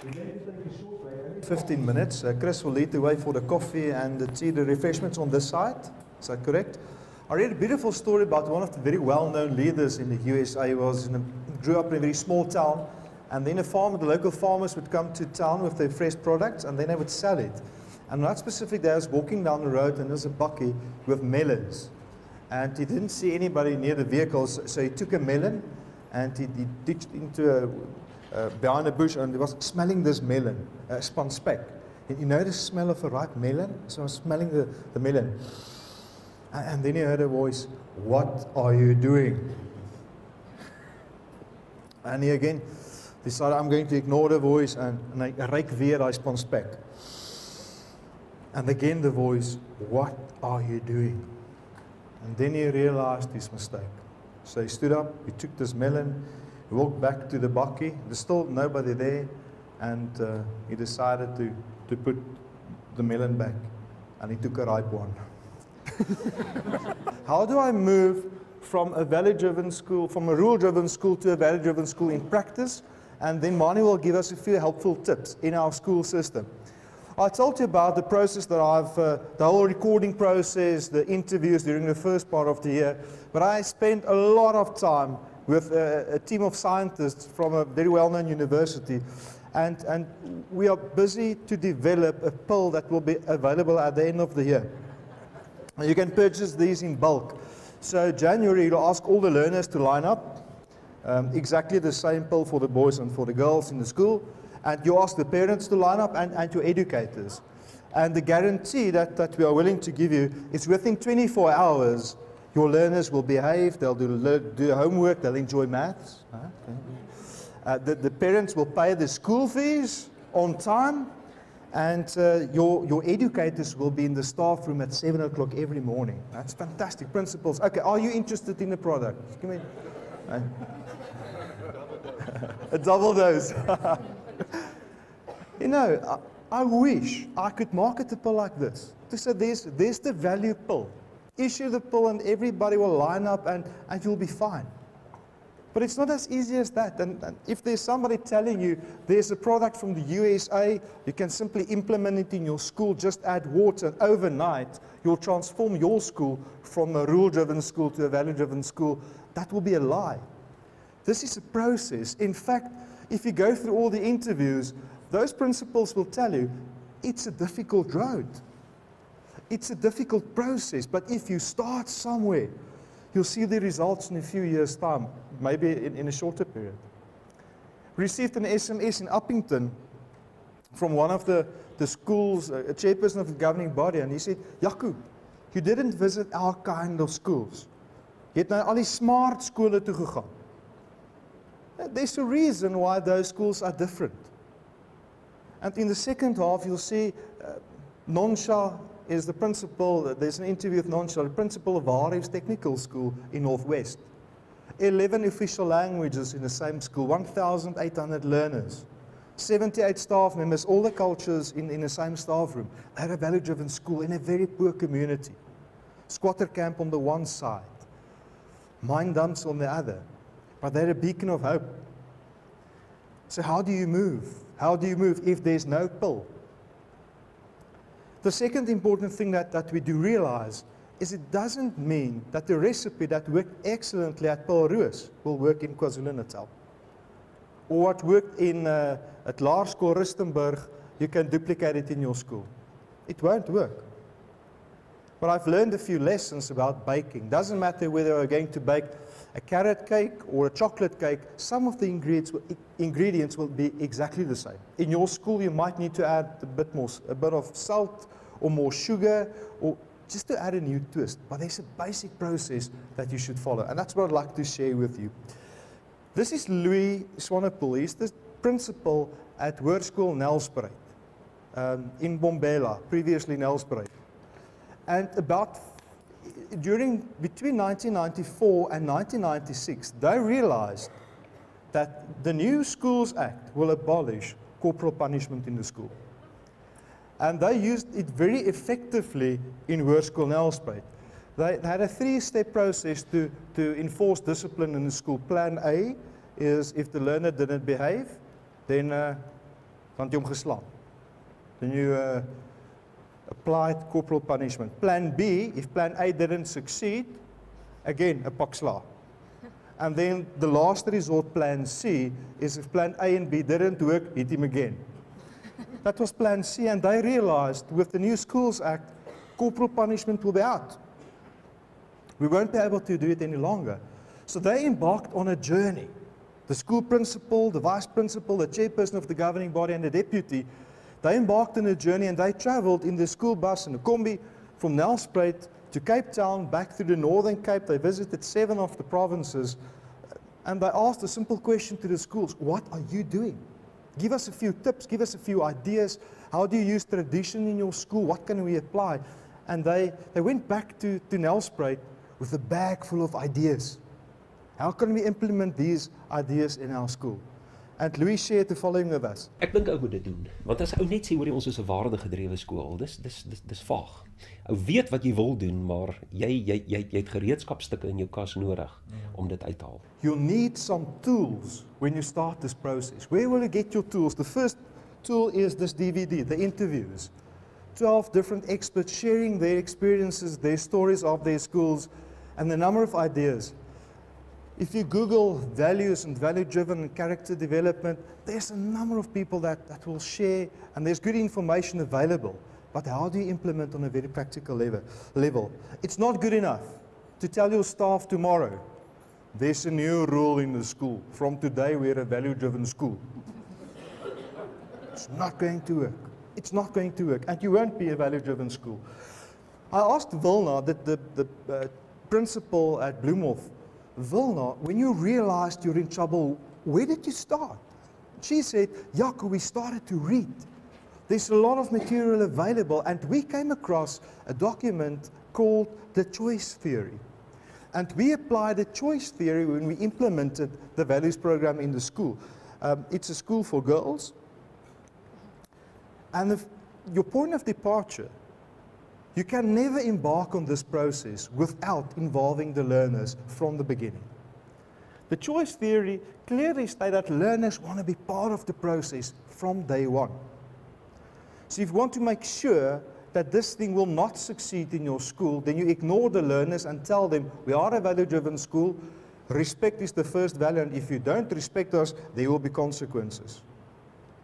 We're going to take a short break, 15 minutes. Chris will lead the way for the coffee and the tea, the refreshments on this side. Is that correct? I read a beautiful story about one of the very well-known leaders in the USA. He grew up in a very small town, and then the local farmers would come to town with their fresh products, and then they would sell it. And on that specific day, I was walking down the road, and there was a bakkie with melons. And he didn't see anybody near the vehicles, so he took a melon, and he ditched into behind a bush, and he was smelling this melon, spun speck. And you know the smell of a ripe melon? So I was smelling the melon. And then he heard a voice, "What are you doing?" And he again decided, I'm going to ignore the voice, and I reik weer daai span spek. And again the voice, "What are you doing?" And then he realized his mistake. So he stood up, he took this melon, he walked back to the bakkie. There's still nobody there, and he decided to put the melon back, and he took a ripe one. How do I move from a value-driven school, from a rule-driven school to a value-driven school in practice? And then Mani will give us a few helpful tips in our school system. I told you about the process that the whole recording process, the interviews during the first part of the year, but I spent a lot of time with a team of scientists from a very well-known university, and we are busy to develop a pill that will be available at the end of the year. You can purchase these in bulk. So January, you'll ask all the learners to line up, exactly the same pill for the boys and for the girls in the school, and you ask the parents to line up and your educators. And the guarantee that we are willing to give you is within 24 hours, your learners will behave, they'll do homework, they'll enjoy maths. The parents will pay the school fees on time, and your educators will be in the staff room at 7 o'clock every morning. That's fantastic principles. Okay, are you interested in the product? Give me a double dose. You know, I wish I could market a pill like this. To say there's the value pill. Issue the pill and everybody will line up and you'll be fine. But it's not as easy as that. And if there's somebody telling you there's a product from the USA, you can simply implement it in your school, just add water, and overnight you'll transform your school from a rule-driven school to a value-driven school, that will be a lie. This is a process. In fact, if you go through all the interviews, those principals will tell you it's a difficult road. It's a difficult process, but if you start somewhere, you'll see the results in a few years' time, maybe in a shorter period. Received an SMS in Uppington from one of the schools, a chairperson of the governing body, and he said, "Jaco, you didn't visit our kind of schools. Jy het na al die smart skole toe gegaan." There's a reason why those schools are different. And in the second half, you'll see Nonsha is the principal. There's an interview with Nonsha, the principal of Harri's Technical School in Northwest. 11 official languages in the same school, 1,800 learners, 78 staff members, all the cultures in the same staff room. They're a value-driven school in a very poor community. Squatter camp on the one side, mine dumps on the other. But they're a beacon of hope. So how do you move? How do you move if there's no pill? The second important thing that we do realize is it doesn't mean that the recipe that worked excellently at Paulroos will work in KwaZulu-Natal. Or what worked at Laerskool Rustenburg, you can duplicate it in your school. It won't work. But I've learned a few lessons about baking. Doesn't matter whether we're going to bake a carrot cake or a chocolate cake, some of the ingredients will be exactly the same. In your school, you might need to add a bit of salt or more sugar, or just to add a new twist. But there's a basic process that you should follow, and that's what I'd like to share with you. This is Louis Swanepoel. He's the principal at Hoërskool Nelspruit in Bombela, previously Nelspruit. And between 1994 and 1996, they realized that the new Schools Act will abolish corporal punishment in the school. And they used it very effectively in Hoërskool Nelspruit. They had a three-step process to enforce discipline in the school. Plan A is if the learner didn't behave, then dan het jy hom geslaan. Then you applied corporal punishment. Plan B, if plan A didn't succeed, again, 'n pak slaag. And then the last resort, plan C, is if plan A and B didn't work, hit him again. That was plan C, and they realized with the new Schools Act, corporal punishment will be out. We won't be able to do it any longer. So they embarked on a journey. The school principal, the vice principal, the chairperson of the governing body, and the deputy, they embarked on a journey, and they traveled in the school bus and a combi from Nelspruit to Cape Town, back through the Northern Cape. They visited 7 of the provinces, and they asked a simple question to the schools: what are you doing? Give us a few tips, give us a few ideas. How do you use tradition in your school? What can we apply? And they went back to Nelspruit with a bag full of ideas. How can we implement these ideas in our school? And Louis shared the following with us. Ek dink ou moet dit doen, want as ou net sê hoor jy ons is 'n waardegedrewe skool, dis vaag. Ou weet wat jy wil doen, maar jy het gereedskapstukke in jou kas nodig om dit uit te haal. You need some tools when you start this process. Where will you get your tools? The first tool is this DVD, the interviews. 12 different experts sharing their experiences, their stories of their schools, and the number of ideas. If you Google values and value-driven character development, there's a number of people that will share, and there's good information available. But how do you implement on a very practical level? It's not good enough to tell your staff tomorrow, there's a new rule in the school. From today, we're a value-driven school. It's not going to work. It's not going to work, and you won't be a value-driven school. I asked Wilna, the principal at Bloemhof, Wilna, when you realized you're in trouble, where did you start? She said, Jaco, we started to read. There's a lot of material available, and we came across a document called the choice theory. And we applied the choice theory when we implemented the values program in the school. It's a school for girls. And your point of departure, you can never embark on this process without involving the learners from the beginning. The choice theory clearly states that learners want to be part of the process from day one. So if you want to make sure that this thing will not succeed in your school, then you ignore the learners and tell them, we are a value-driven school, respect is the first value, and if you don't respect us, there will be consequences.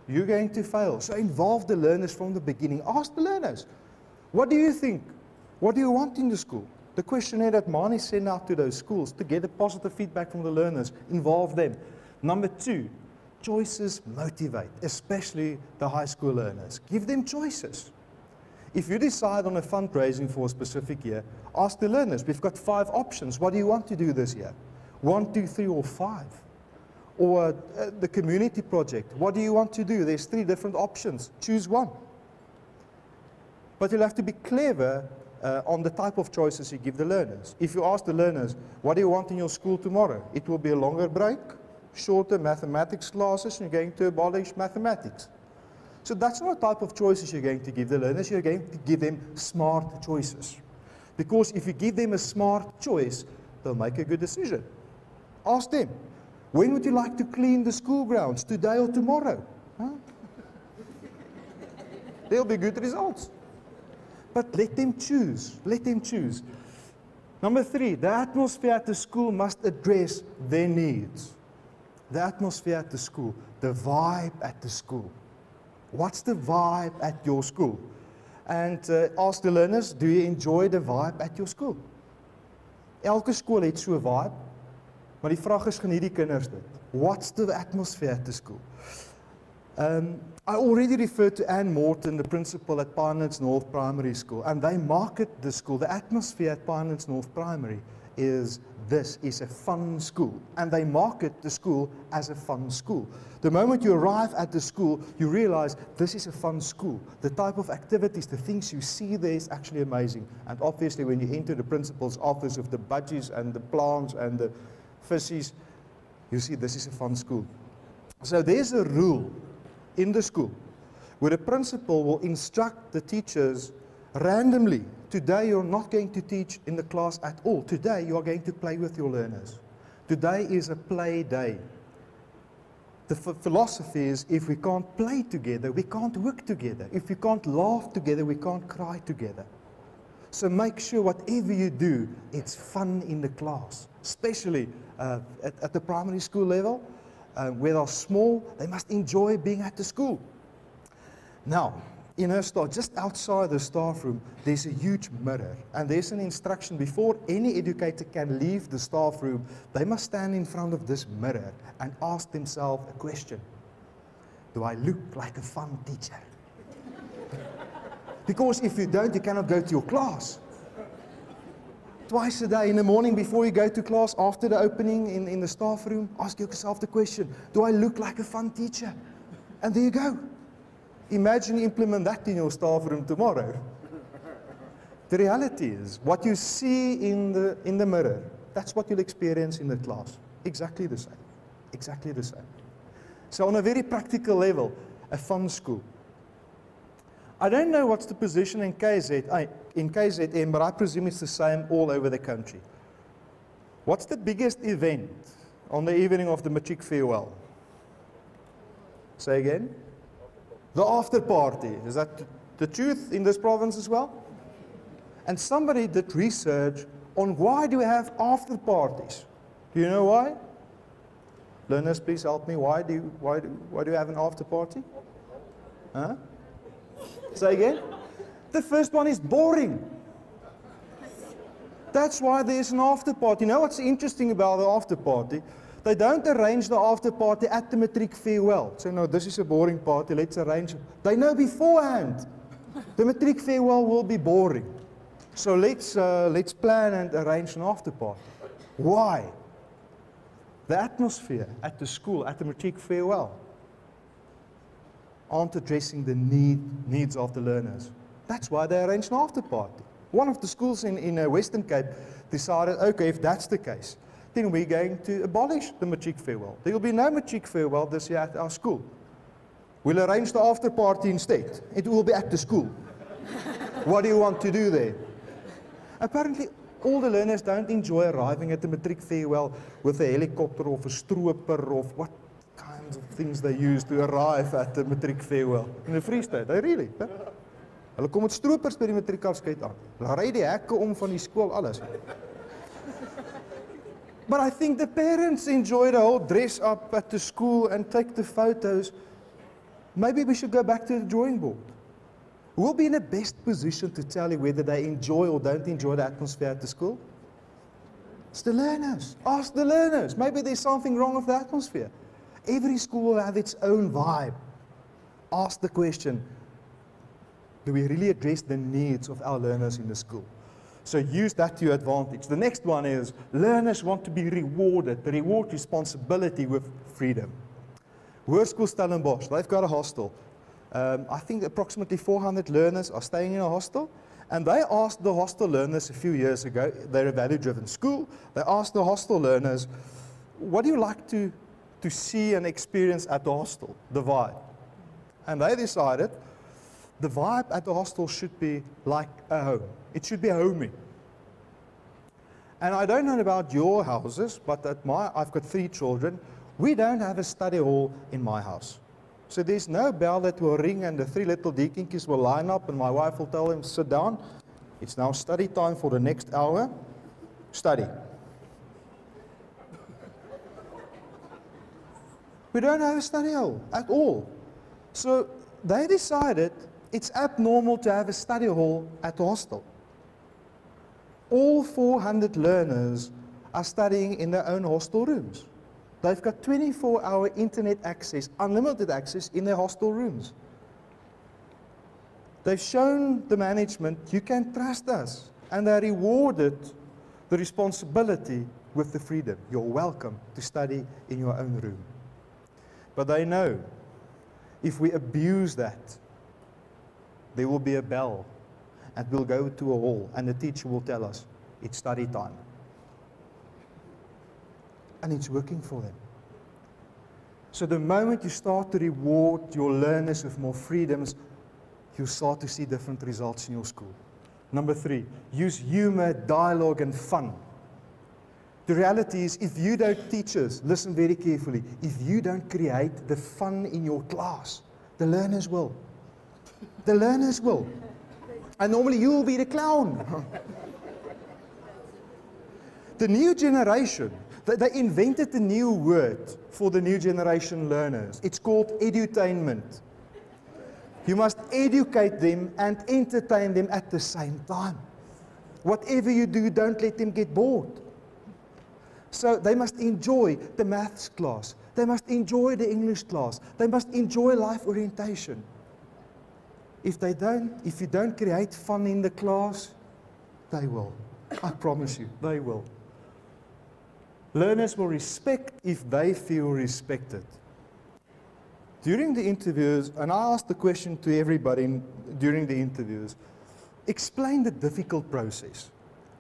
You're going to fail. So involve the learners from the beginning. Ask the learners, what do you think? What do you want in the school? The questionnaire that Mani sent out to those schools to get a positive feedback from the learners, involve them. Number 2, choices motivate, especially the high school learners. Give them choices. If you decide on a fundraising for a specific year, ask the learners, we've got 5 options. What do you want to do this year? 1, 2, 3, or 5? Or the community project, what do you want to do? There's 3 different options. Choose one. But you'll have to be clever on the type of choices you give the learners. If you ask the learners, what do you want in your school tomorrow? It will be a longer break, shorter mathematics classes, and you're going to abolish mathematics. So that's not the type of choices you're going to give the learners. You're going to give them smart choices. Because if you give them a smart choice, they'll make a good decision. Ask them, when would you like to clean the school grounds, today or tomorrow? Huh? There'll be good results. But let them choose. Let them choose. Number 3, the atmosphere at the school must address their needs. The atmosphere at the school, the vibe at the school. What's the vibe at your school? And ask the learners, do you enjoy the vibe at your school? Elke skool het so 'n vibe, maar die vraag is, geniet die kinders dit? What's the atmosphere at the school? I already referred to Anne Morton, the principal at Pinelands North Primary School, and they market the school. The atmosphere at Pinelands North Primary is, this is a fun school, and they market the school as a fun school. The moment you arrive at the school, you realize this is a fun school. The type of activities, the things you see there is actually amazing. And obviously when you enter the principal's office with the budgies and the plants and the fissies, you see this is a fun school. So there's a rule in the school where the principal will instruct the teachers randomly. Today you're not going to teach in the class at all. Today you are going to play with your learners. Today is a play day. the philosophy is, if we can't play together, we can't work together. If we can't laugh together, we can't cry together. So make sure whatever you do, it's fun in the class, especially at the primary school level. Where they're small, they must enjoy being at the school. Now, in her staff, just outside the staff room, there's a huge mirror. And there's an instruction, before any educator can leave the staff room, they must stand in front of this mirror and ask themselves a question. Do I look like a fun teacher? Because if you don't, you cannot go to your class. Twice a day, in the morning before you go to class, after the opening in the staff room, ask yourself the question, do I look like a fun teacher? And there you go. Imagine you implement that in your staff room tomorrow. The reality is, what you see in the mirror, that's what you'll experience in the class. Exactly the same. Exactly the same. So on a very practical level, a fun school. I don't know what's the position in KZN, but I presume it's the same all over the country. What's the biggest event on the evening of the matric farewell? Say again? The after party. Is that the truth in this province as well? And somebody did research on why do we have after parties. Do you know why? Learners, please help me. Why do you have an after party? Huh? Say again? The first one is boring. That's why there's an after party. You know what's interesting about the after party? They don't arrange the after party at the matric farewell. So no, this is a boring party, let's arrange it. They know beforehand the matric farewell will be boring. So let's plan and arrange an after party. Why? The atmosphere at the school, at the matric farewell, aren't addressing the needs of the learners. That's why they arranged an after party. One of the schools in Western Cape decided, okay, if that's the case, then we're going to abolish the matric farewell. There will be no matric farewell this year at our school. We'll arrange the after party instead. It will be at the school. What do you want to do there? Apparently, all the learners don't enjoy arriving at the matric farewell with a helicopter or a stroper or what kinds of things they use to arrive at the matric farewell. In the Free State, they really. Hulle kom met stroopers by die matriekafskeid aan. Hulle ry die hekke om van die skool, alles. But I think the parents enjoy the whole dress up at the school and take the photos. Maybe we should go back to the drawing board. Who will be in the best position to tell you whether they enjoy or don't enjoy the atmosphere at the school? It's the learners. Ask the learners. Maybe there's something wrong with the atmosphere. Every school will have its own vibe. Ask the question, do we really address the needs of our learners in the school? So use that to your advantage. The next one is, learners want to be rewarded. They reward responsibility with freedom. Hoërskool Stellenbosch, they've got a hostel. I think approximately 400 learners are staying in a hostel. And they asked the hostel learners a few years ago, they're a value-driven school, they asked the hostel learners, what do you like to see and experience at the hostel, the vibe? And they decided, the vibe at the hostel should be like a home. It should be homey. And I don't know about your houses, but I've got 3 children. We don't have a study hall in my house. So there's no bell that will ring and the 3 little deaconkies will line up and my wife will tell them, sit down. It's now study time for the next hour. Study. We don't have a study hall at all. So they decided it's abnormal to have a study hall at the hostel. All 400 learners are studying in their own hostel rooms. They've got 24-hour internet access, unlimited access in their hostel rooms. They've shown the management, you can trust us. And they rewarded the responsibility with the freedom. You're welcome to study in your own room. But they know, if we abuse that, there will be a bell, and we'll go to a hall, and the teacher will tell us, it's study time. And it's working for them. So the moment you start to reward your learners with more freedoms, you'll start to see different results in your school. Number 3, use humor, dialogue, and fun. The reality is, if you don't, teachers, listen very carefully, if you don't create the fun in your class, the learners will. The learners will. And normally you will be the clown. The new generation, they invented a new word for the new generation learners. It's called edutainment. You must educate them and entertain them at the same time. Whatever you do, don't let them get bored. So they must enjoy the maths class. They must enjoy the English class. They must enjoy life orientation. If you don't create fun in the class, they will. I promise you, they will. Learners will respect if they feel respected. During the interviews, and I asked the question to everybody during the interviews, explain the difficult process,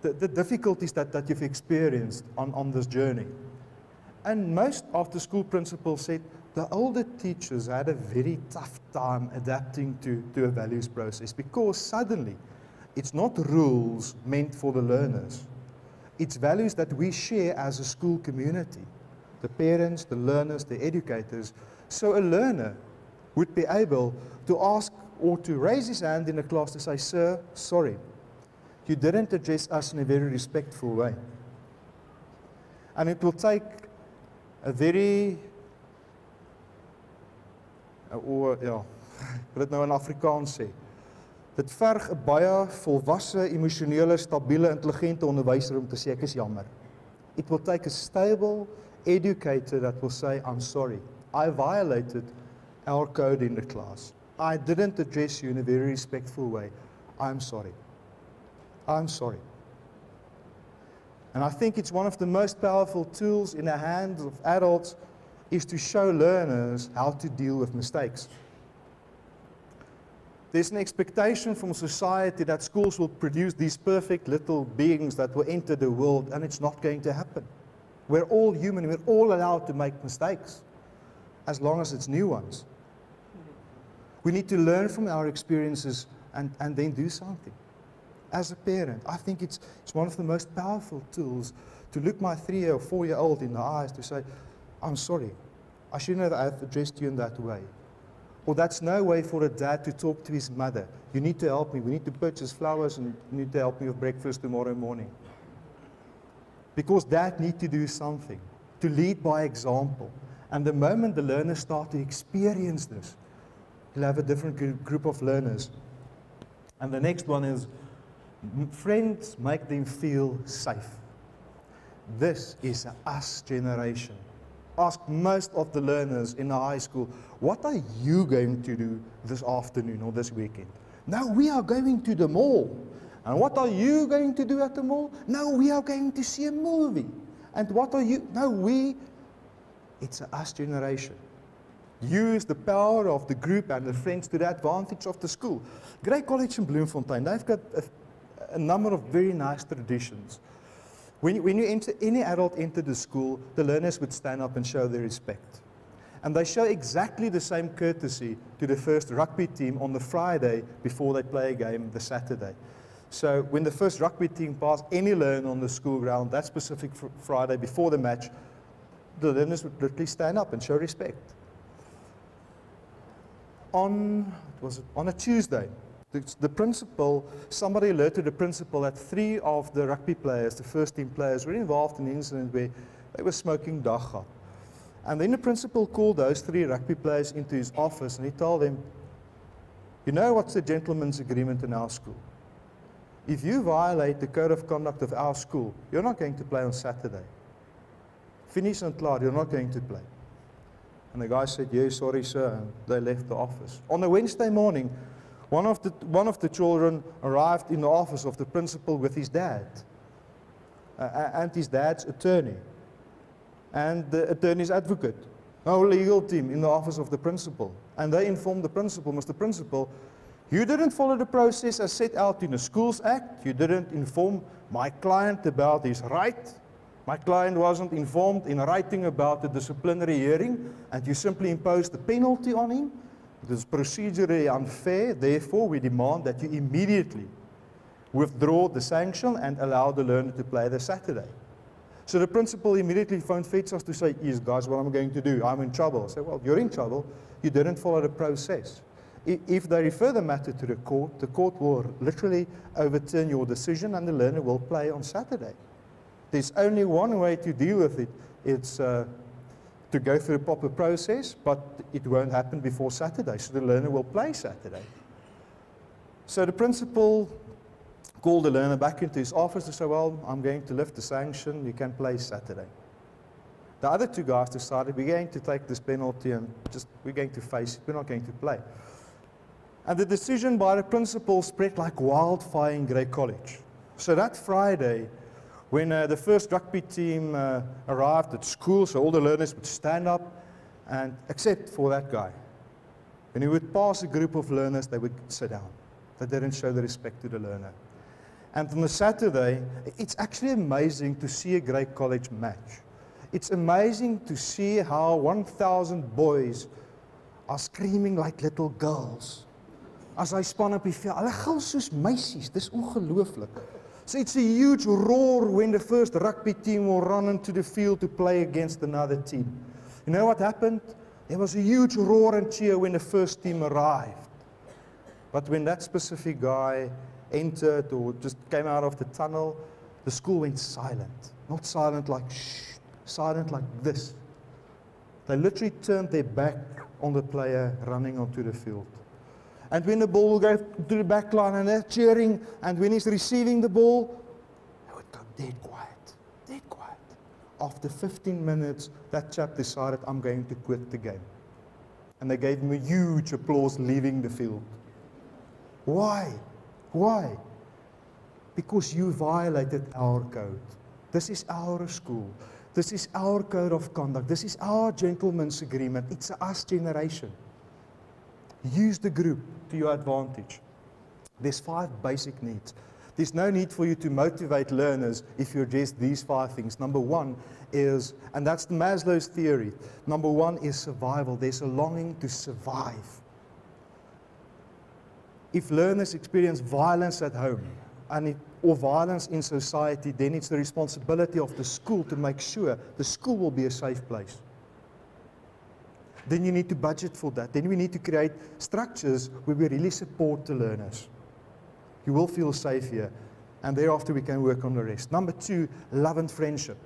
the difficulties that you've experienced on this journey. And most after-school principals said the older teachers had a very tough time adapting to a values process, because suddenly it's not rules meant for the learners. It's values that we share as a school community, the parents, the learners, the educators. So a learner would be able to ask or to raise his hand in a class to say, "Sir, sorry, you didn't address us in a very respectful way." And it will take a very, wil dit nou in Afrikaans sê, dit verg 'n baie volwasse, emosionele, stabiele, intelligente onderwyser om te sê ek is jammer. It will take a stable educator that will say, "I'm sorry, I violated our code in the class. I didn't address you in a very respectful way. I'm sorry. I'm sorry." And I think it's one of the most powerful tools in the hands of adults is to show learners how to deal with mistakes. There's an expectation from society that schools will produce these perfect little beings that will enter the world, and it's not going to happen. We're all human, we're all allowed to make mistakes, as long as it's new ones. We need to learn from our experiences and then do something. As a parent, I think it's one of the most powerful tools to look my 3 or 4-year-old in the eyes to say, "I'm sorry, I shouldn't have addressed you in that way." Or that's no way for a dad to talk to his mother. "You need to help me, we need to purchase flowers and you need to help me with breakfast tomorrow morning." Because dad needs to do something, to lead by example. And the moment the learners start to experience this, you'll have a different group of learners. And the next one is, friends make them feel safe. This is an us generation. Ask most of the learners in the high school, "What are you going to do this afternoon or this weekend?" "No, we are going to the mall." "And what are you going to do at the mall?" "No, we are going to see a movie." "And what are you?" "No, It's an us generation. Use the power of the group and the friends to the advantage of the school. Grey College in Bloemfontein, they've got a number of very nice traditions. When you enter, any adult entered the school, the learners would stand up and show their respect. And they show exactly the same courtesy to the first rugby team on the Friday before they play a game the Saturday. So when the first rugby team pass any learner on the school ground, that specific Friday before the match, the learners would literally stand up and show respect. On a Tuesday, the principal, somebody alerted the principal that 3 of the rugby players, the first team players, were involved in an incident where they were smoking dagga. And then the principal called those 3 rugby players into his office and he told them, "You know what's the gentleman's agreement in our school? If you violate the code of conduct of our school, you're not going to play on Saturday. Finish and klaar, you're not going to play." And the guy said, "Yes, sorry, sir," and they left the office. On a Wednesday morning, one of the children arrived in the office of the principal with his dad and his dad's attorney and the attorney's advocate, a whole legal team in the office of the principal. And they informed the principal, "Mr. Principal, you didn't follow the process as set out in the Schools Act. You didn't inform my client about his right. My client wasn't informed in writing about the disciplinary hearing, and you simply imposed a penalty on him. It is procedurally unfair. Therefore, we demand that you immediately withdraw the sanction and allow the learner to play the Saturday." So the principal immediately phoned FEDSAS to say, yes, guys, what am I going to do? I'm in trouble. I said, well, you're in trouble. You didn't follow the process. If they refer the matter to the court will literally overturn your decision and the learner will play on Saturday. There's only one way to deal with it. It's to go through the proper process, but it won't happen before Saturday, so the learner will play Saturday. So the principal called the learner back into his office to say, well, I'm going to lift the sanction, you can play Saturday. The other two guys decided, we're going to take this penalty and we're going to face it, we're not going to play. And the decision by the principal spread like wildfire in Grey College. So that Friday, when the first rugby team arrived at school, so all the learners would stand up, and except for that guy. When he would pass a group of learners, they would sit down. They didn't show the respect to the learner. And on the Saturday, it's actually amazing to see a Grey College match. It's amazing to see how 1,000 boys are screaming like little girls. As hy span op die veld, hulle gil soos meisies, dis ongelooflik. So it's a huge roar when the first rugby team will run into the field to play against another team. You know what happened? There was a huge roar and cheer when the first team arrived. But when that specific guy entered or just came out of the tunnel, the school went silent. Not silent like shh, silent like this. They literally turned their back on the player running onto the field. And when the ball will go to the back line and they're cheering, and when he's receiving the ball, they would go dead quiet, dead quiet. After 15 minutes, that chap decided, I'm going to quit the game. And they gave him a huge applause leaving the field. Why? Why? Because you violated our code. This is our school. This is our code of conduct. This is our gentleman's agreement. It's a us generation. Use the group to your advantage. There's 5 basic needs. There's no need for you to motivate learners if you address these 5 things. Number 1 is, and that's the Maslow's theory, number 1 is survival. There's a longing to survive. If learners experience violence at home or violence in society, then it's the responsibility of the school to make sure the school will be a safe place. Then you need to budget for that. Then we need to create structures where we really support the learners. You will feel safe here, and thereafter we can work on the rest. Number 2, love and friendship.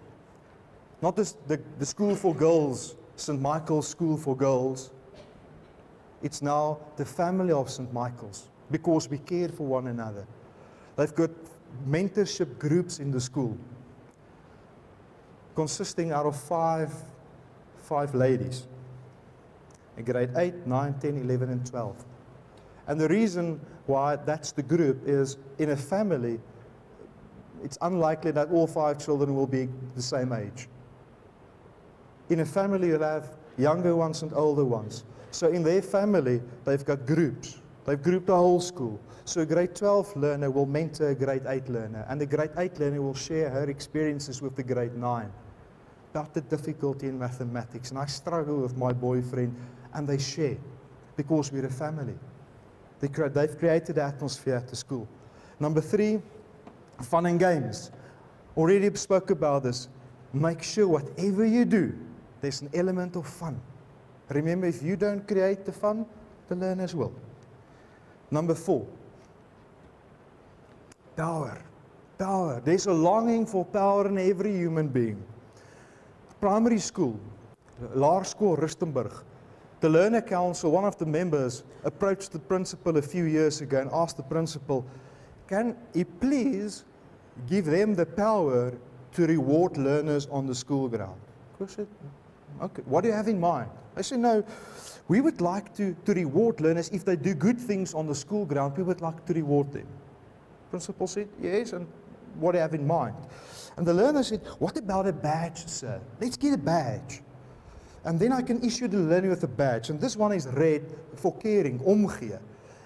Not just the school for girls, St. Michael's School for Girls. It's now the family of St. Michael's, because we care for one another. They've got mentorship groups in the school, consisting out of five ladies. In grade 8, 9, 10, 11, and 12. And the reason why that's the group is, in a family, it's unlikely that all 5 children will be the same age. In a family, you'll have younger ones and older ones. So in their family, they've got groups. They've grouped the whole school. So a grade 12 learner will mentor a grade 8 learner, and the grade 8 learner will share her experiences with the grade 9 about the difficulty in mathematics. And I struggle with my boyfriend, and they share, because we're a family. They've created the atmosphere at the school. Number 3, fun and games. Already spoke about this. Make sure whatever you do, there's an element of fun. Remember, if you don't create the fun, the learners will. Number 4, power. Power. There's a longing for power in every human being. Primary school, Laerskool Rustenburg. The Learner Council, one of the members, approached the principal a few years ago and asked the principal, can he please give them the power to reward learners on the school ground? I said, okay, what do you have in mind? I said, no, we would like to reward learners. If they do good things on the school ground, we would like to reward them. Principal said, yes, and what do you have in mind? And the learner said, what about a badge, sir? Let's get a badge. And then I can issue the learner with a badge. And this one is red for caring, omgee.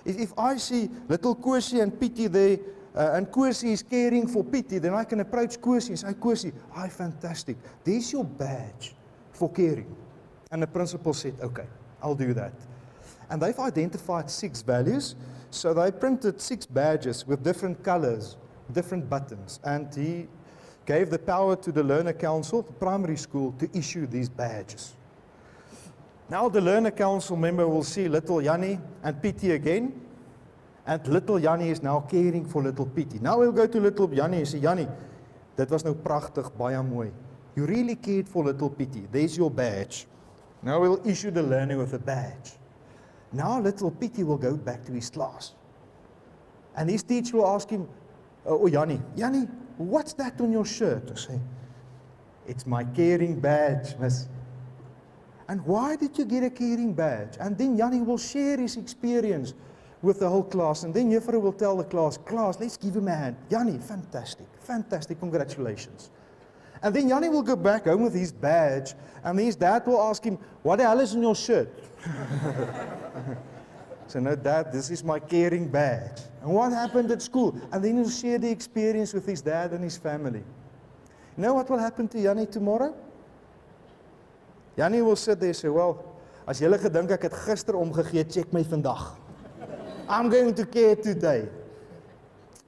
If I see little Kosie and Pietie there, and Kosie is caring for Pietie, then I can approach Kosie and say, Kosie, hi, fantastic. There's your badge for caring. And the principal said, okay, I'll do that. And they've identified 6 values. So they printed 6 badges with different colors, different buttons. And he gave the power to the learner council, the primary school, to issue these badges. Now the learner council member will see little Jannie and Pietie again, and little Jannie is now caring for little Pietie. Now we'll go to little Jannie and say, Jannie, dit was nou pragtig, baie mooi. You really cared for little Pietie. There's your badge. Now we'll issue the learner with a badge. Now little Pietie will go back to his class. And his teacher will ask him, oh Jannie, what's that on your shirt? I say, it's my caring badge, miss. And why did you get a caring badge? And then Jannie will share his experience with the whole class. And then Juffrou will tell the class, let's give him a hand. Jannie, fantastic, congratulations. And then Jannie will go back home with his badge, and his dad will ask him, what the hell is in your shirt? So, no, Dad, this is my caring badge. And what happened at school? And then he'll share the experience with his dad and his family. You know what will happen to Jannie tomorrow? Jannie will sit there and say, well, as julle gedink ek het gister omgegee, check my vandag. I'm going to care today.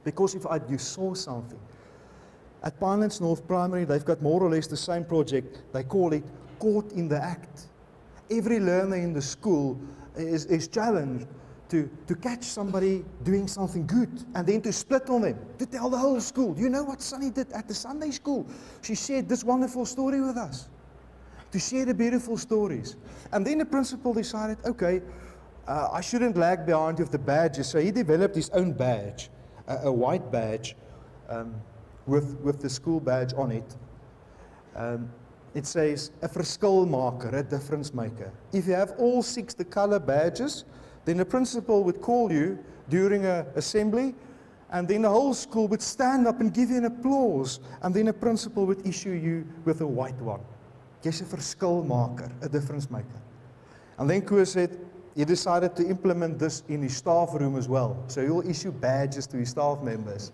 Because if you saw something. At Pinelands North Primary, they've got more or less the same project. They call it Caught in the Act. Every learner in the school is challenged to catch somebody doing something good and then to split on them, to tell the whole school. You know what Sunny did at the Sunday school? She shared this wonderful story with us. To share the beautiful stories. And then the principal decided, okay, I shouldn't lag behind with the badges. So he developed his own badge, a white badge with the school badge on it. It says, a verskilmaker, a difference maker. If you have all 6 the color badges, then the principal would call you during an assembly, and then the whole school would stand up and give you an applause, and then the principal would issue you with a white one. Jy's 'n verskilmaker, a difference maker. And then Koos said, he decided to implement this in his staff room as well. So he'll issue badges to his staff members.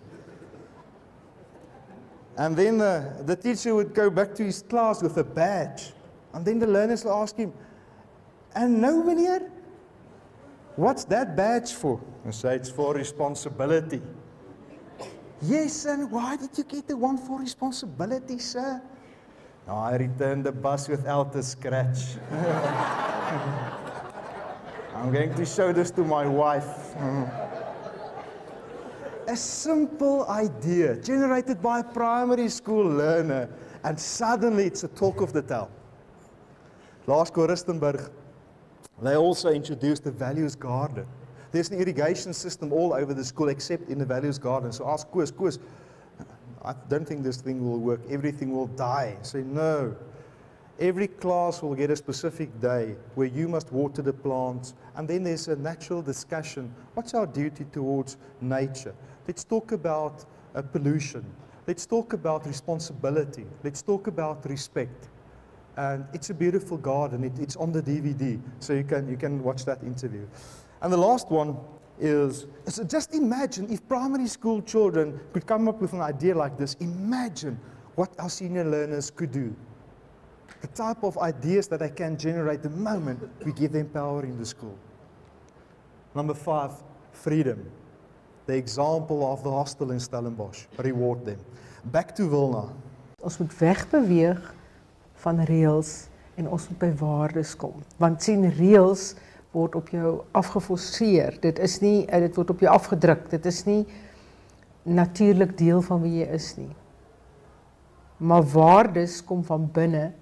And then the teacher would go back to his class with a badge. And then the learners will ask him, and nou meneer, what's that badge for? I say, it's for responsibility. Yes, and why did you get the one for responsibility, sir? No, I returned the bus without a scratch. I'm going to show this to my wife. A simple idea generated by a primary school learner, and suddenly it's a talk of the town. Laerskool Rustenburg, they also introduced the values garden. There's an irrigation system all over the school except in the values garden. So ask Koos, I don't think this thing will work, everything will die. Say, no. Every class will get a specific day where you must water the plants, and then there's a natural discussion. What's our duty towards nature? Let's talk about pollution. Let's talk about responsibility. Let's talk about respect. And it's a beautiful garden. It's on the DVD, so you can watch that interview. And the last one is just imagine if primary school children could come up with an idea like this. Imagine what our senior learners could do. The type of ideas that they can generate the moment we give them power in the school. Number 5, freedom. The example of the hostel in Stellenbosch. Reward them. Back to Wilna. Ons moet wegbeweeg van reëls en ons moet by waardes kom. Want sien, reëls word op jou afgeforceer. Dit word op jou afgedruk. Dit is nie natuurlik deel van wie jy is nie. Maar waardes kom van binne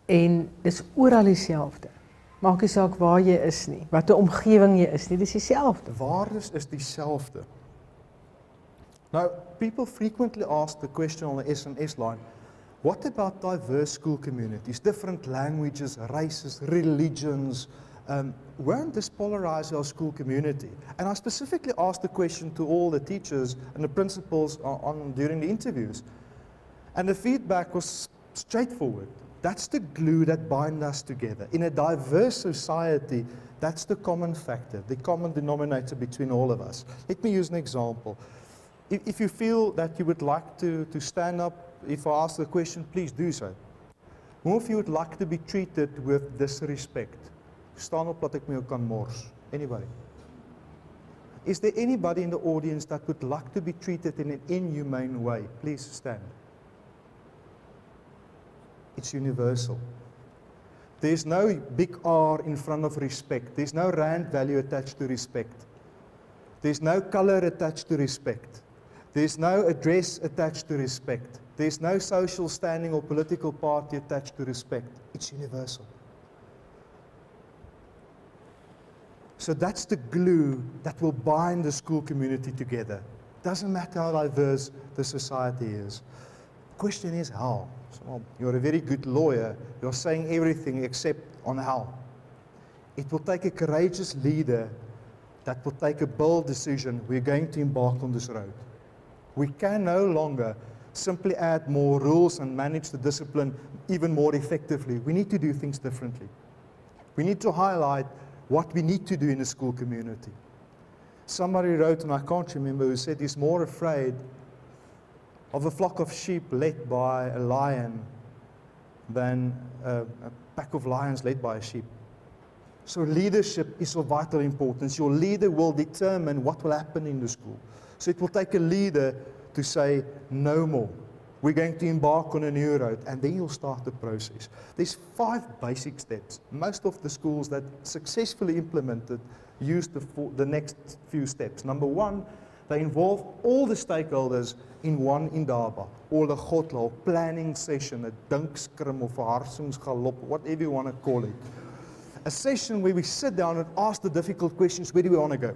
en dis oral dieselfde. Maak nie saak waar jy is nie, wat 'n omgewing jy is nie, dis dieselfde. Waardes is dieselfde. Now, people frequently ask the question on the SMS line, what about diverse school communities, different languages, races, religions? Won't this polarize our school community? And I specifically asked the question to all the teachers and the principals during the interviews. And the feedback was straightforward. That's the glue that binds us together. In a diverse society, that's the common factor, the common denominator between all of us. Let me use an example. If you feel that you would like to stand up, if I ask the question, please do so. Who of you would like to be treated with disrespect? Staan op dat ek met jou kan mors. Anybody? Is there anybody in the audience that would like to be treated in an inhumane way? Please stand. It's universal. There's no big R in front of respect. There's no rand value attached to respect. There's no color attached to respect. There's no address attached to respect. There's no social standing or political party attached to respect. It's universal. So that's the glue that will bind the school community together. Doesn't matter how diverse the society is. The question is how. So, well, you're a very good lawyer. You're saying everything except on how. It will take a courageous leader that will take a bold decision. We're going to embark on this road. We can no longer simply add more rules and manage the discipline even more effectively. We need to do things differently. We need to highlight what we need to do in the school community. Somebody wrote, and I can't remember who said, he's more afraid of a flock of sheep led by a lion than a pack of lions led by a sheep. So leadership is of vital importance. Your leader will determine what will happen in the school. So it will take a leader to say, no more. We're going to embark on a new road, and then you'll start the process. There's 5 basic steps. Most of the schools that successfully implemented use the next few steps. Number 1, they involve all the stakeholders in one indaba, or 'n godla, or planning session, a dinkskrim of 'n harsingsgalop, whatever you want to call it. A session where we sit down and ask the difficult questions, where do we want to go?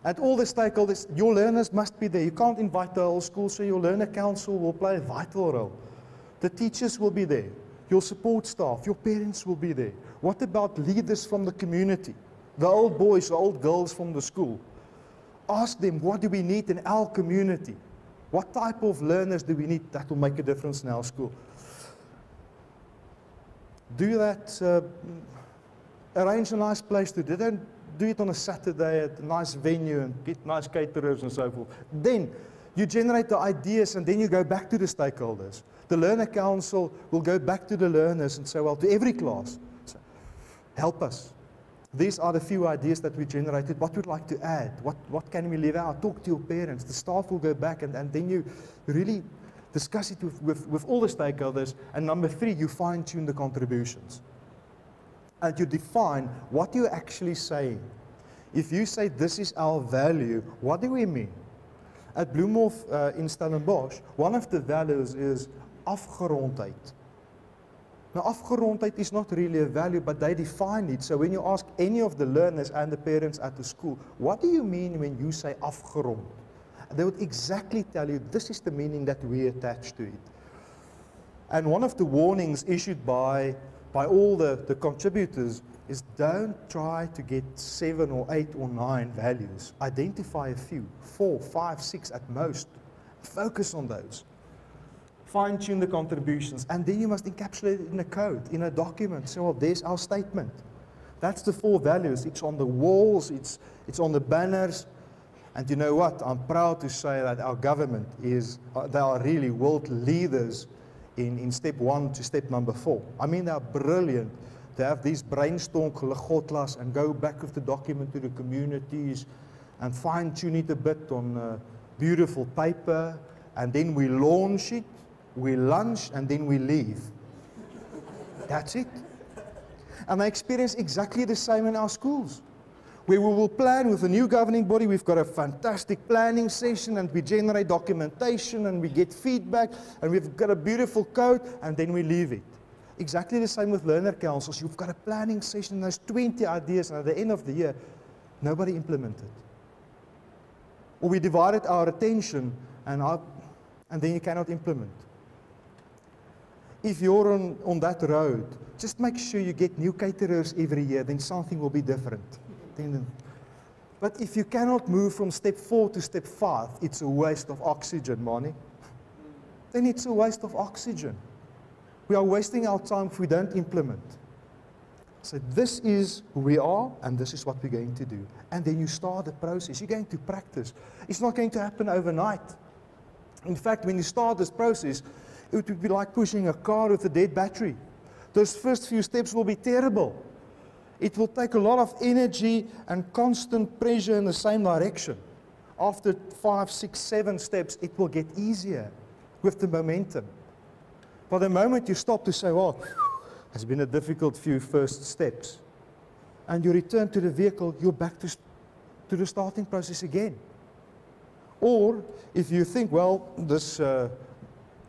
And all the stakeholders, your learners must be there. You can't invite the whole school, so your learner council will play a vital role. The teachers will be there. Your support staff, your parents will be there. What about leaders from the community? The old boys, the old girls from the school. Ask them, what do we need in our community? What type of learners do we need that will make a difference in our school? Do that, arrange a nice place to do it. Do it on a Saturday at a nice venue and get nice caterers and so forth. Then you generate the ideas and then you go back to the stakeholders. The learner council will go back to the learners and say, well, to every class, so, help us. These are the few ideas that we generated. What would you like to add? What can we leave out? Talk to your parents. The staff will go back and then you really discuss it with all the stakeholders. And number 3, you fine-tune the contributions. And you define what you're actually saying. If you say this is our value, what do we mean? At Bloemhof in Stellenbosch, one of the values is afgerondheid. Now, afgerondheid is not really a value, but they define it. So when you ask any of the learners and the parents at the school, what do you mean when you say afgerond? They would exactly tell you, this is the meaning that we attach to it. And one of the warnings issued by all the contributors is don't try to get 7 or 8 or 9 values. Identify a few, 4, 5, 6 at most. Focus on those. Fine-tune the contributions, and then you must encapsulate it in a code, in a document. So, well, there's our statement. That's the 4 values. It's on the walls, it's on the banners. And you know what? I'm proud to say that our government they are really world leaders in step 1 to step number 4. I mean, they're brilliant. They have these brainstorm godlas and go back with the document to the communities and fine-tune it a bit on beautiful paper. And then we launch it, we lunch, and then we leave. That's it. And I experience exactly the same in our schools, where we will plan with a new governing body. We've got a fantastic planning session, and we generate documentation, and we get feedback, and we've got a beautiful code, and then we leave it. Exactly the same with learner councils. You've got a planning session, and there's 20 ideas, and at the end of the year, nobody implemented. Or we divided our attention, and then you cannot implement. If you're on that road, just make sure you get new caterers every year, then something will be different. But if you cannot move from step 4 to step 5, it's a waste of oxygen, Mani. Then it's a waste of oxygen. We are wasting our time if we don't implement. So this is who we are, and this is what we're going to do. And then you start the process. You're going to practice. It's not going to happen overnight. In fact, when you start this process, it would be like pushing a car with a dead battery. Those first few steps will be terrible. It will take a lot of energy and constant pressure in the same direction. After 5, 6, 7 steps, it will get easier with the momentum. But the moment you stop to say, well, it's been a difficult few first steps, and you return to the vehicle, you're back to the starting process again. Or if you think, well,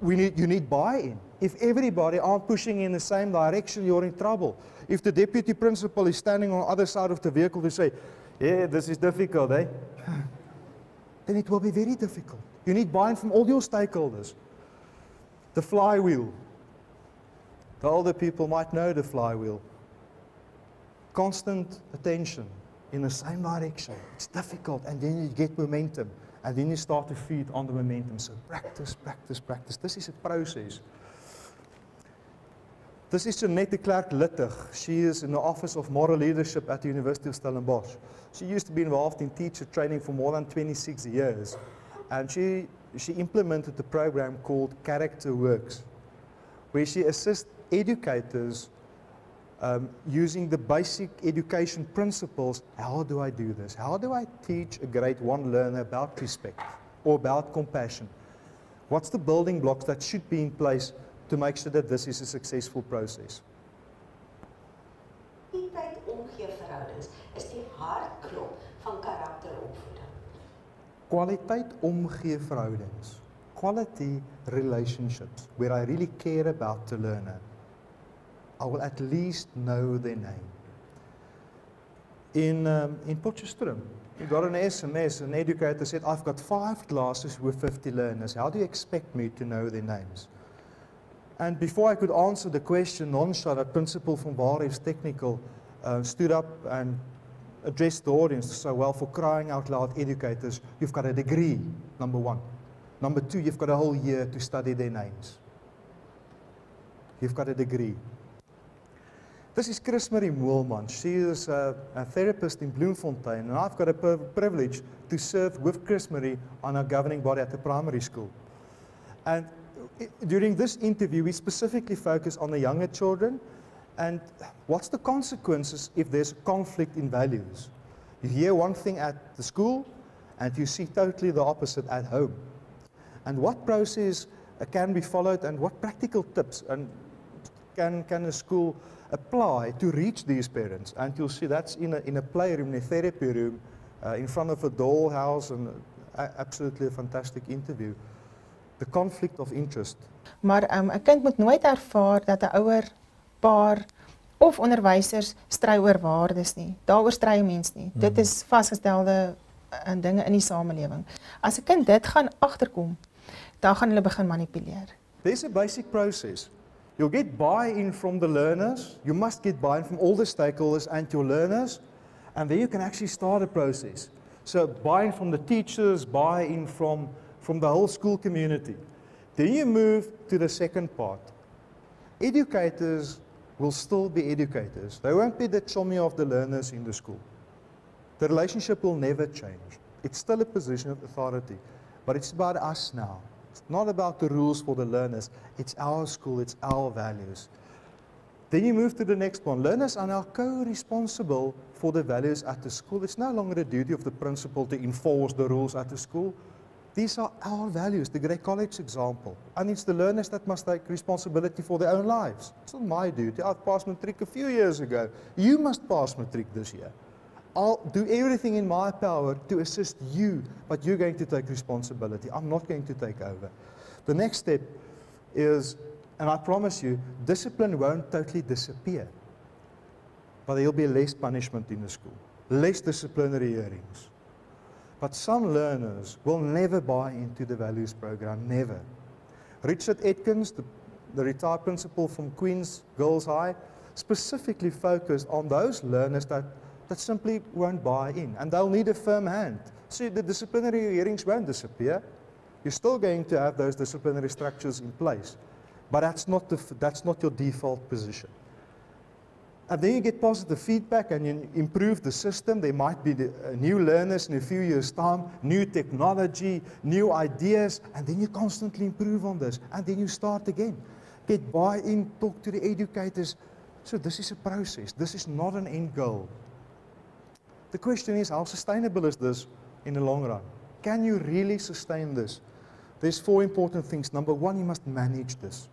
you need buy-in. If everybody aren't pushing in the same direction, you're in trouble. If the deputy principal is standing on the other side of the vehicle to say, yeah, this is difficult, eh? Then it will be very difficult. You need buy-in from all your stakeholders. The flywheel. The older people might know the flywheel. Constant attention in the same direction. It's difficult, and then you get momentum, and then you start to feed on the momentum. So practice, practice, practice. This is a process. This is Jeanette de Klerk-Littig. She is in the Office of Moral Leadership at the University of Stellenbosch. She used to be involved in teacher training for more than 26 years. And she implemented a program called Character Works, where she assists educators using the basic education principles. How do I do this? How do I teach a grade 1 learner about respect or about compassion? What's the building blocks that should be in place to make sure that this is a successful process? Kwaliteit-omgee-verhoudings is die hartklop van karakteropvoeding. Kwaliteit-omgee-verhoudings. Quality relationships, where I really care about the learner. I will at least know their name. In Potchefstroom, we got an SMS, an educator said, I've got 5 classes with 50 learners. How do you expect me to know their names? And before I could answer the question, Nonsha, that principal from Barre's Technical, stood up and addressed the audience. So, well, for crying out loud, educators, you've got a degree, number 1. Number 2, you've got a whole year to study their names. You've got a degree. This is Chris Marie Moelman. She is a therapist in Bloemfontein, and I've got a privilege to serve with Chris Marie on our governing body at the primary school. And during this interview, we specifically focus on the younger children and what's the consequences if there's a conflict in values. You hear one thing at the school and you see totally the opposite at home. And what process can be followed and what practical tips and can a school apply to reach these parents? And you'll see that's in a playroom, in a therapy room, in front of a dollhouse, and absolutely a fantastic interview. The conflict of interest. Maar 'n kind moet nooit ervaar dat 'n ouer, paar of onderwysers stry oor waardes nie. Daaroor stry 'n mens nie. Dit is vasgestelde dinge in die samelewing. As 'n kind dit gaan agterkom, dan gaan hulle begin manipuleer. There's a basic process. You'll get buy-in from the learners. You must get buy-in from all the stakeholders and your learners, and then you can actually start a process. So buy-in from the teachers, buy-in from the whole school community. Then you move to the second part. Educators will still be educators. They won't be the chummy of the learners in the school. The relationship will never change. It's still a position of authority, but it's about us now. It's not about the rules for the learners. It's our school, it's our values. Then you move to the next one. Learners are now co-responsible for the values at the school. It's no longer the duty of the principal to enforce the rules at the school. These are our values, the Grey College example. And it's the learners that must take responsibility for their own lives. It's not my duty. I've passed matric a few years ago. You must pass matric this year. I'll do everything in my power to assist you, but you're going to take responsibility. I'm not going to take over. The next step is, and I promise you, discipline won't totally disappear. But there'll be less punishment in the school, less disciplinary hearings. But some learners will never buy into the values program, never. Richard Atkins, the retired principal from Queen's Girls High, specifically focused on those learners that simply won't buy in, and they'll need a firm hand. See, the disciplinary hearings won't disappear. You're still going to have those disciplinary structures in place, but that's not your default position. And then you get positive feedback and you improve the system. There might be new learners in a few years' time, new technology, new ideas, and then you constantly improve on this. And then you start again. Get buy-in, talk to the educators, So this is a process. This is not an end goal. The question is, how sustainable is this in the long run? Can you really sustain this? There's 4 important things. Number 1, you must manage this.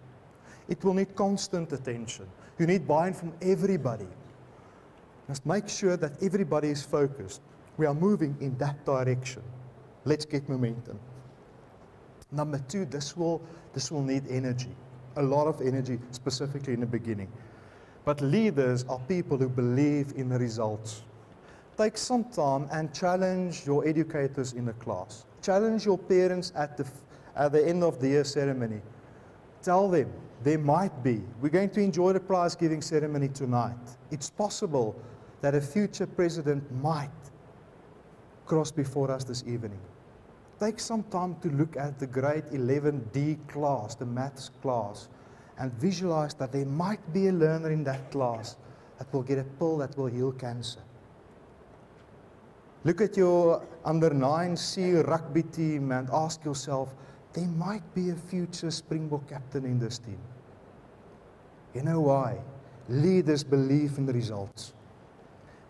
It will need constant attention. You need buy-in from everybody. You must make sure that everybody is focused. We are moving in that direction. Let's get momentum. Number 2, this will need energy. A lot of energy, specifically in the beginning. But leaders are people who believe in the results. Take some time and challenge your educators in the class. Challenge your parents at the end of the year ceremony. Tell them, there might be. We're going to enjoy the prize giving ceremony tonight. It's possible that a future president might cross before us this evening. Take some time to look at the grade 11D class, the maths class, and visualize that there might be a learner in that class that will get a pill that will heal cancer. Look at your under 9C rugby team and ask yourself, there might be a future Springbok captain in this team. You know why? Leaders believe in the results.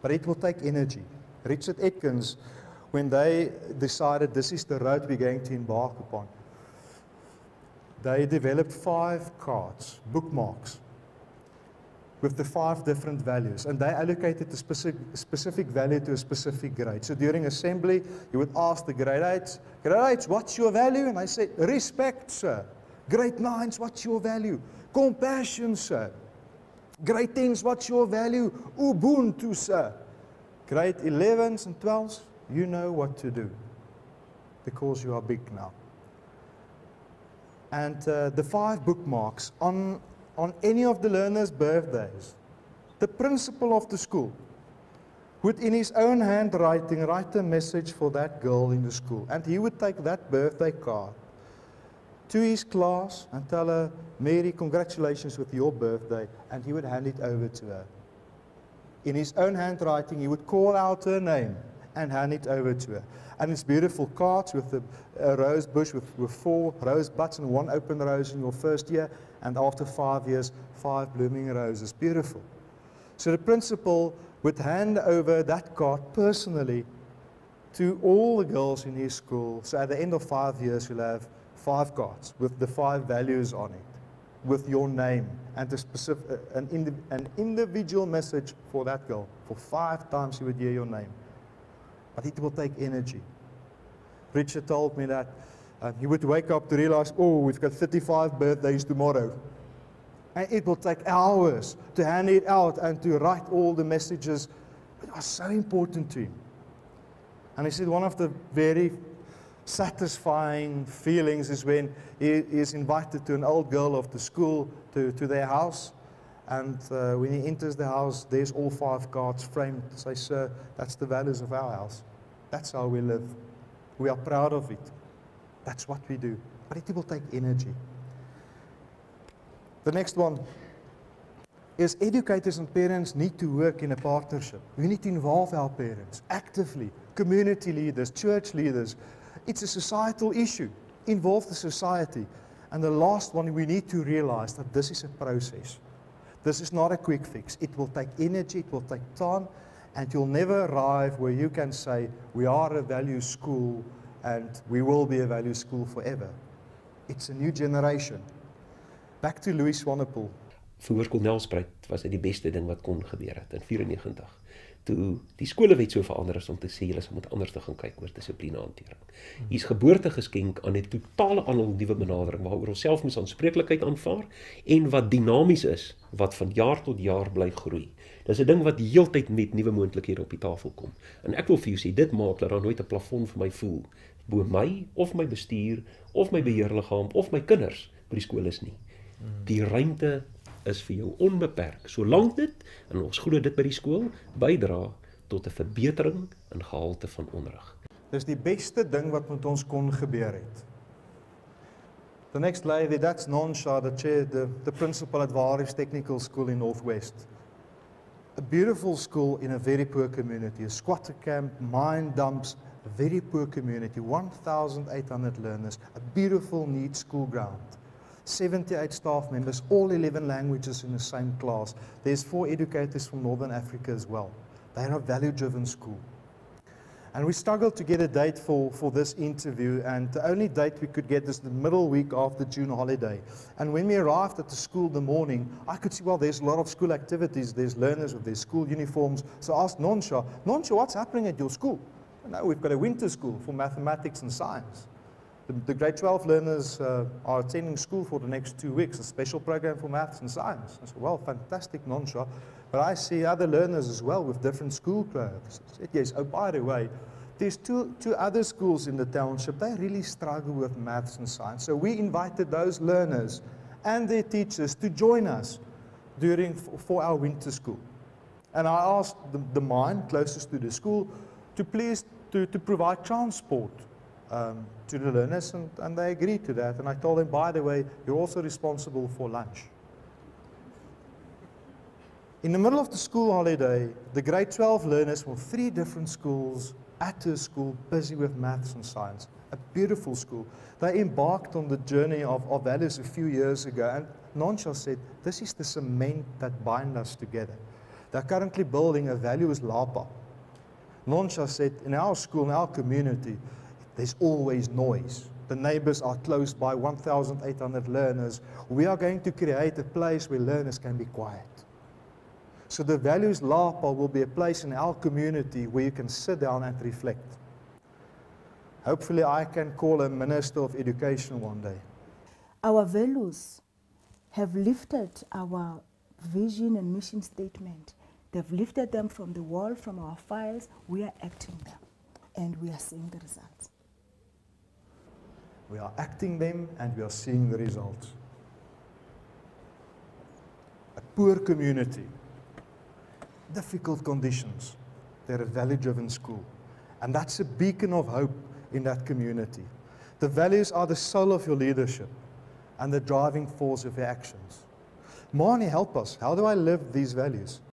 But it will take energy. Richard Atkins, when they decided this is the road we're going to embark upon, they developed 5 cards, bookmarks, with the 5 different values, and they allocated a specific value to a specific grade. So during assembly, you would ask the grade 8s, what's your value? And I said, respect, sir. Grade 9s, what's your value? Compassion, sir. Grade 10s, what's your value? Ubuntu, sir. Grade 11s and 12s, you know what to do, because you are big now. And the 5 bookmarks on any of the learners' birthdays, the principal of the school would in his own handwriting write a message for that girl in the school. And he would take that birthday card to his class and tell her, Mary, congratulations with your birthday, and he would hand it over to her. In his own handwriting, he would call out her name and hand it over to her. And it's beautiful cards with a rose bush with 4 rose buds and 1 open rose in your first year, and after 5 years, 5 blooming roses. Beautiful. So the principal would hand over that card personally to all the girls in his school. So at the end of 5 years, you'll have 5 cards with the 5 values on it, with your name and an individual message for that girl. For 5 times you would hear your name. But it will take energy. Richard told me that he would wake up to realize, oh, we've got 35 birthdays tomorrow. And it will take hours to hand it out and to write all the messages. It was so important to him. And he said one of the very satisfying feelings is when he is invited to an old girl of the school to their house. And when he enters the house, there's all 5 cards framed. Say, sir, that's the values of our house. That's how we live. We are proud of it. That's what we do. But it will take energy. The next one is educators and parents need to work in a partnership. We need to involve our parents actively, community leaders, church leaders. It's a societal issue. Involve the society. And the last one, we need to realize that this is a process. This is not a quick fix. It will take energy, it will take time, and you'll never arrive where you can say, we are a value school and we will be a value school forever. It's a new generation. Back to Louis Swanepoel. Vir Cornelspruit was dit die beste ding wat kon gebeur het in 94. Toe die skolewet so verander is om te sê, hulle moet anders te gaan kyk oor dissiplinehantering. Hier's geboorte geskenk aan 'n totale ander nuwe benadering waaroor ons self moet aanspreeklikheid aanvaar en wat dinamies is, wat van jaar tot jaar bly groei. Dis 'n ding wat die heeltyd met nuwe moontlikhede op die tafel kom. En ek wil vir jou sê, dit maak dat daar nooit 'n plafon vir my voel bo my of my bestuur of my beheerliggaam of my kinders by die skool is nie. Die ruimte is vir jou onbeperk, solank dit, en ons glo dit by die skool, bydra tot 'n verbetering in gehalte van onderrig. Dis die beste ding wat met ons kon gebeur het. The next lady, that's Nonsha, the principal at Varis Technical School in Northwest. A beautiful school in a very poor community, a squatter camp, mine dumps, a very poor community, 1,800 learners, a beautiful, neat school ground. 78 staff members, all 11 languages in the same class. There's 4 educators from Northern Africa as well. They're a value-driven school. And we struggled to get a date for this interview, and the only date we could get is the middle week after June holiday. And when we arrived at the school in the morning, I could see, well, there's a lot of school activities, there's learners with their school uniforms. So I asked Nonsha, what's happening at your school? No, we've got a winter school for mathematics and science. The grade 12 learners are attending school for the next 2 weeks, a special program for maths and science. I said, well, fantastic, Nonsha. But I see other learners as well with different school clothes. I said, yes, oh, by the way, there's two other schools in the township. They really struggle with maths and science. So we invited those learners and their teachers to join us for our winter school. And I asked the mine closest to the school to please to provide transport to the learners, and they agreed to that. And I told them, by the way, you're also responsible for lunch. In the middle of the school holiday, the grade 12 learners from 3 different schools at her school, busy with maths and science. A beautiful school. They embarked on the journey of values a few years ago, and Nonsha said, this is the cement that binds us together. They're currently building a values lapa. Nonsha said, in our school, in our community, there's always noise. The neighbors are close by, 1,800 learners. We are going to create a place where learners can be quiet. So the Values Lapa will be a place in our community where you can sit down and reflect. Hopefully I can call a Minister of Education one day. Our values have lifted our vision and mission statement. They've lifted them from the wall, from our files. We are acting them, and we are seeing the results. We are acting them, and we are seeing the results. A poor community, difficult conditions, they're a value-driven school. And that's a beacon of hope in that community. The values are the soul of your leadership and the driving force of your actions. Mani, help us. How do I live these values?